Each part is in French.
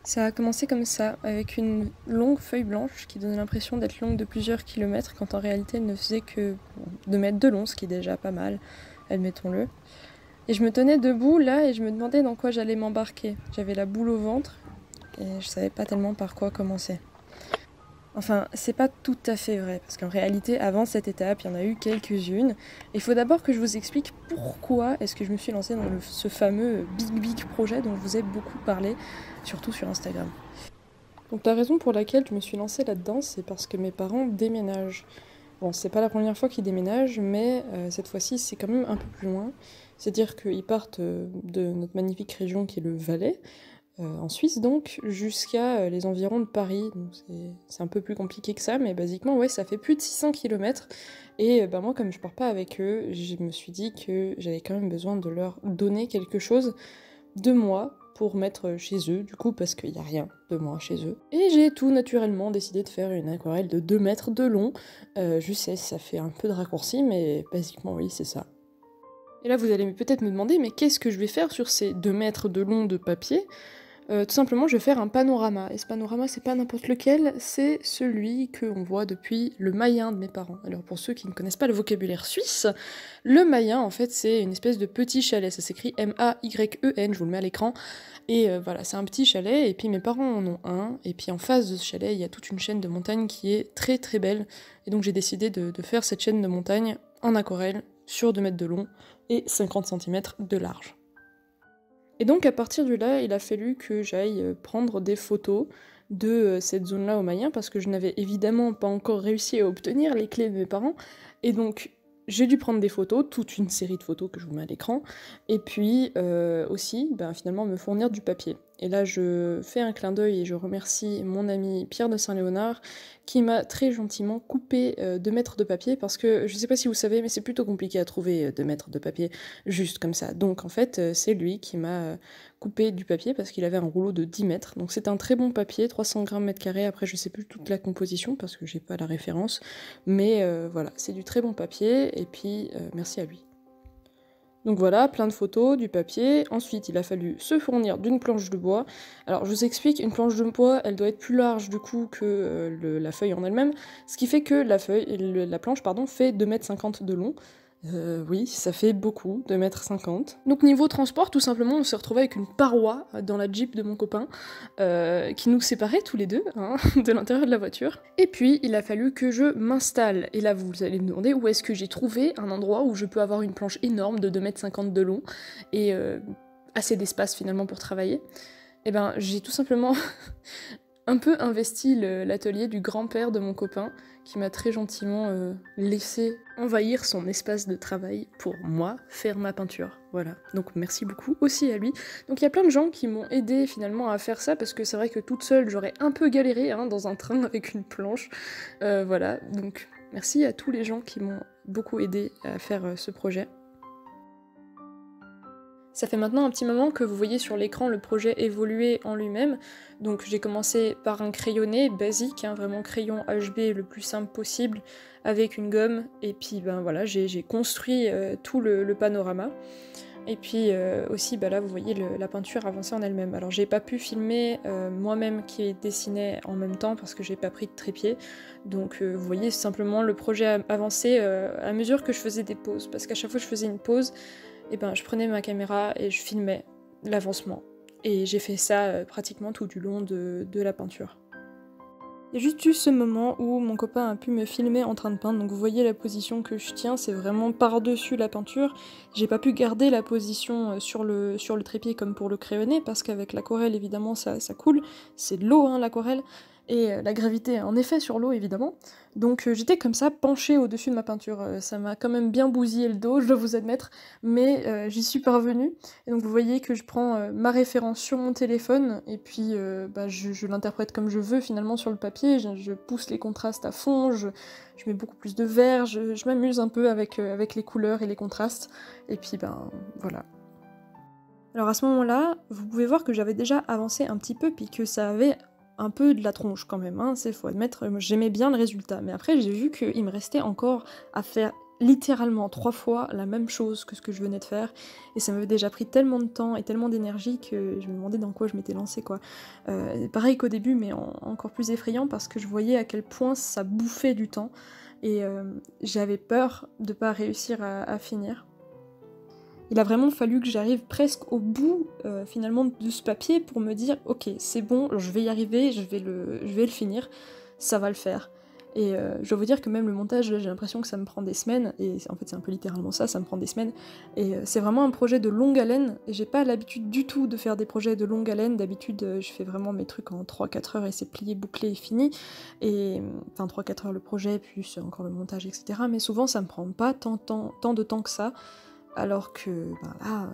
Ça a commencé comme ça, avec une longue feuille blanche qui donnait l'impression d'être longue de plusieurs kilomètres, quand en réalité elle ne faisait que 2 mètres de long, ce qui est déjà pas mal, admettons-le. Et je me tenais debout là et je me demandais dans quoi j'allais m'embarquer. J'avais la boule au ventre et je savais pas tellement par quoi commencer. Enfin, c'est pas tout à fait vrai, parce qu'en réalité, avant cette étape, il y en a eu quelques-unes. Il faut d'abord que je vous explique pourquoi est-ce que je me suis lancée dans ce fameux big projet dont je vous ai beaucoup parlé, surtout sur Instagram. Donc la raison pour laquelle je me suis lancée là-dedans, c'est parce que mes parents déménagent. Bon, c'est pas la première fois qu'ils déménagent, mais cette fois-ci, c'est quand même un peu plus loin. C'est-à-dire qu'ils partent de notre magnifique région qui est le Valais, en Suisse donc, jusqu'à les environs de Paris. Donc c'est un peu plus compliqué que ça, mais basiquement, ouais, ça fait plus de 600 km. Et moi, comme je pars pas avec eux, je me suis dit que j'avais quand même besoin de leur donner quelque chose de moi pour mettre chez eux, du coup, parce qu'il n'y a rien de moi chez eux. Et j'ai tout naturellement décidé de faire une aquarelle de 2 mètres de long. Je sais, ça fait un peu de raccourci, mais basiquement, oui, c'est ça. Et là, vous allez peut-être me demander, mais qu'est-ce que je vais faire sur ces 2 mètres de long de papier? Tout simplement, je vais faire un panorama. Et ce panorama, c'est pas n'importe lequel, c'est celui qu'on voit depuis le Mayen de mes parents. Alors pour ceux qui ne connaissent pas le vocabulaire suisse, le Mayen, en fait, c'est une espèce de petit chalet. Ça s'écrit M-A-Y-E-N, je vous le mets à l'écran. Et voilà, c'est un petit chalet, et puis mes parents en ont un. Et puis en face de ce chalet, il y a toute une chaîne de montagnes qui est très très belle. Et donc j'ai décidé de faire cette chaîne de montagnes en aquarelle, sur 2 mètres de long et 50 cm de large. Et donc à partir de là, il a fallu que j'aille prendre des photos de cette zone-là au Mayen, parce que je n'avais évidemment pas encore réussi à obtenir les clés de mes parents, et donc j'ai dû prendre des photos, toute une série de photos que je vous mets à l'écran, et puis aussi finalement me fournir du papier. Et là je fais un clin d'œil et je remercie mon ami Pierre de Saint-Léonard qui m'a très gentiment coupé 2 mètres de papier, parce que je sais pas si vous savez, mais c'est plutôt compliqué à trouver 2 mètres de papier juste comme ça. Donc en fait c'est lui qui m'a coupé du papier parce qu'il avait un rouleau de 10 mètres. Donc c'est un très bon papier, 300 grammes mètre carré. Après je sais plus toute la composition parce que j'ai pas la référence, mais voilà, c'est du très bon papier, et puis merci à lui. Donc voilà, plein de photos, du papier. Ensuite, il a fallu se fournir d'une planche de bois. Alors, je vous explique, une planche de bois, elle doit être plus large du coup que la feuille en elle-même, ce qui fait que la planche fait 2,50 m de long. Oui, ça fait beaucoup, 2,50 m. Donc niveau transport, tout simplement, on s'est retrouvé avec une paroi dans la Jeep de mon copain, qui nous séparait tous les deux, hein, de l'intérieur de la voiture. Et puis, il a fallu que je m'installe. Et là, vous allez me demander où est-ce que j'ai trouvé un endroit où je peux avoir une planche énorme de 2,50 m de long, et assez d'espace finalement pour travailler. Et ben, j'ai tout simplement un peu investi l'atelier du grand-père de mon copain, qui m'a très gentiment laissé envahir son espace de travail pour moi faire ma peinture. Voilà, donc merci beaucoup aussi à lui. Donc il y a plein de gens qui m'ont aidé finalement à faire ça, parce que c'est vrai que toute seule j'aurais un peu galéré dans un train avec une planche. Voilà, donc merci à tous les gens qui m'ont beaucoup aidé à faire ce projet. Ça fait maintenant un petit moment que vous voyez sur l'écran le projet évoluer en lui-même. Donc j'ai commencé par un crayonné basique, vraiment crayon HB le plus simple possible, avec une gomme, et puis voilà, j'ai construit tout le panorama. Et puis aussi là vous voyez la peinture avancer en elle-même. Alors j'ai pas pu filmer moi-même qui dessinais en même temps parce que j'ai pas pris de trépied. Donc vous voyez simplement le projet avancer à mesure que je faisais des pauses. Parce qu'à chaque fois que je faisais une pause, je prenais ma caméra et je filmais l'avancement. Et j'ai fait ça pratiquement tout du long de la peinture. Il y a juste eu ce moment où mon copain a pu me filmer en train de peindre, donc vous voyez la position que je tiens, c'est vraiment par-dessus la peinture. J'ai pas pu garder la position sur le trépied comme pour le crayonné, parce qu'avec l'aquarelle évidemment ça coule, c'est de l'eau l'aquarelle, et la gravité a un effet sur l'eau évidemment. Donc j'étais comme ça penchée au-dessus de ma peinture, ça m'a quand même bien bousillé le dos, je dois vous admettre, mais j'y suis parvenue. Et donc vous voyez que je prends ma référence sur mon téléphone, et puis je l'interprète comme je veux finalement sur le papier, je pousse les contrastes à fond, je mets beaucoup plus de vert, je m'amuse un peu avec les couleurs et les contrastes, et puis voilà. Alors à ce moment-là, vous pouvez voir que j'avais déjà avancé un petit peu, puis que ça avait un peu de la tronche quand même, c'est faut admettre, j'aimais bien le résultat, mais après j'ai vu qu'il me restait encore à faire littéralement 3 fois la même chose que ce que je venais de faire, et ça m'avait déjà pris tellement de temps et tellement d'énergie que je me demandais dans quoi je m'étais lancée, quoi. Pareil qu'au début, mais encore plus effrayant, parce que je voyais à quel point ça bouffait du temps, et j'avais peur de pas réussir à finir. Il a vraiment fallu que j'arrive presque au bout finalement de ce papier pour me dire ok, c'est bon, je vais y arriver, je vais le finir, ça va le faire. Et je dois vous dire que même le montage, j'ai l'impression que ça me prend des semaines, et en fait c'est un peu littéralement ça, ça me prend des semaines, et c'est vraiment un projet de longue haleine, et j'ai pas l'habitude du tout de faire des projets de longue haleine. D'habitude je fais vraiment mes trucs en 3-4 heures et c'est plié, bouclé et fini, et enfin 3-4 heures le projet, plus encore le montage, etc. Mais souvent ça me prend pas tant de temps que ça, alors que ben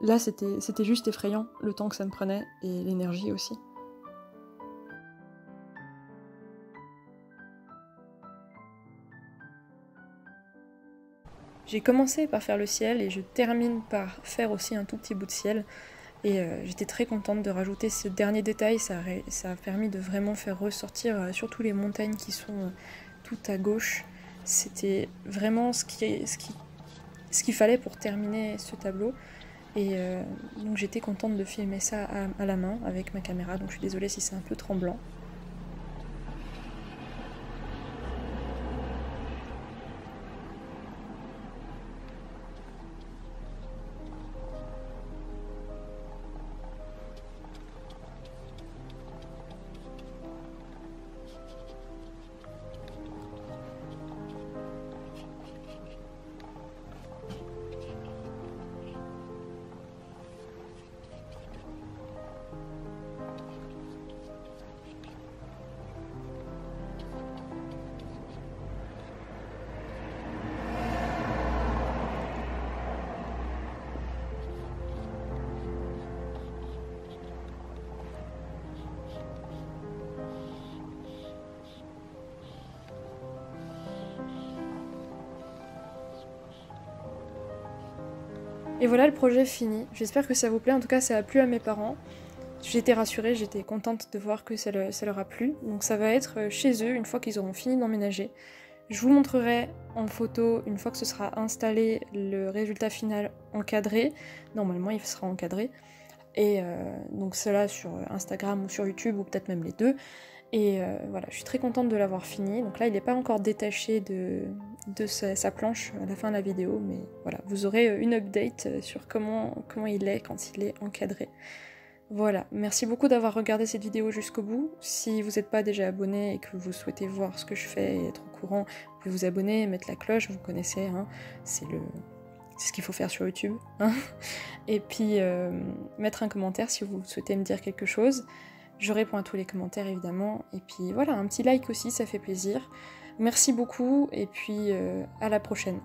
là c'était juste effrayant le temps que ça me prenait, et l'énergie aussi. J'ai commencé par faire le ciel et je termine par faire aussi un tout petit bout de ciel, et j'étais très contente de rajouter ce dernier détail. Ça a permis de vraiment faire ressortir surtout les montagnes qui sont tout à gauche. C'était vraiment ce qu'il fallait pour terminer ce tableau. Et donc j'étais contente de filmer ça à la main avec ma caméra, donc je suis désolée si c'est un peu tremblant. Et voilà, le projet est fini. J'espère que ça vous plaît, en tout cas ça a plu à mes parents. J'étais rassurée, j'étais contente de voir que ça leur a plu. Donc ça va être chez eux une fois qu'ils auront fini d'emménager. Je vous montrerai en photo, une fois que ce sera installé, le résultat final encadré. Normalement il sera encadré. Et donc cela sur Instagram ou sur YouTube, ou peut-être même les deux. Et voilà, je suis très contente de l'avoir fini. Donc là, il n'est pas encore détaché de sa planche à la fin de la vidéo, mais voilà, vous aurez une update sur comment il est quand il est encadré. Voilà, merci beaucoup d'avoir regardé cette vidéo jusqu'au bout. Si vous n'êtes pas déjà abonné et que vous souhaitez voir ce que je fais et être au courant, vous pouvez vous abonner, mettre la cloche, vous connaissez, hein, c'est ce qu'il faut faire sur YouTube. Hein. Et puis mettre un commentaire si vous souhaitez me dire quelque chose. Je réponds à tous les commentaires évidemment. Et puis voilà, un petit like aussi, ça fait plaisir. Merci beaucoup et puis à la prochaine.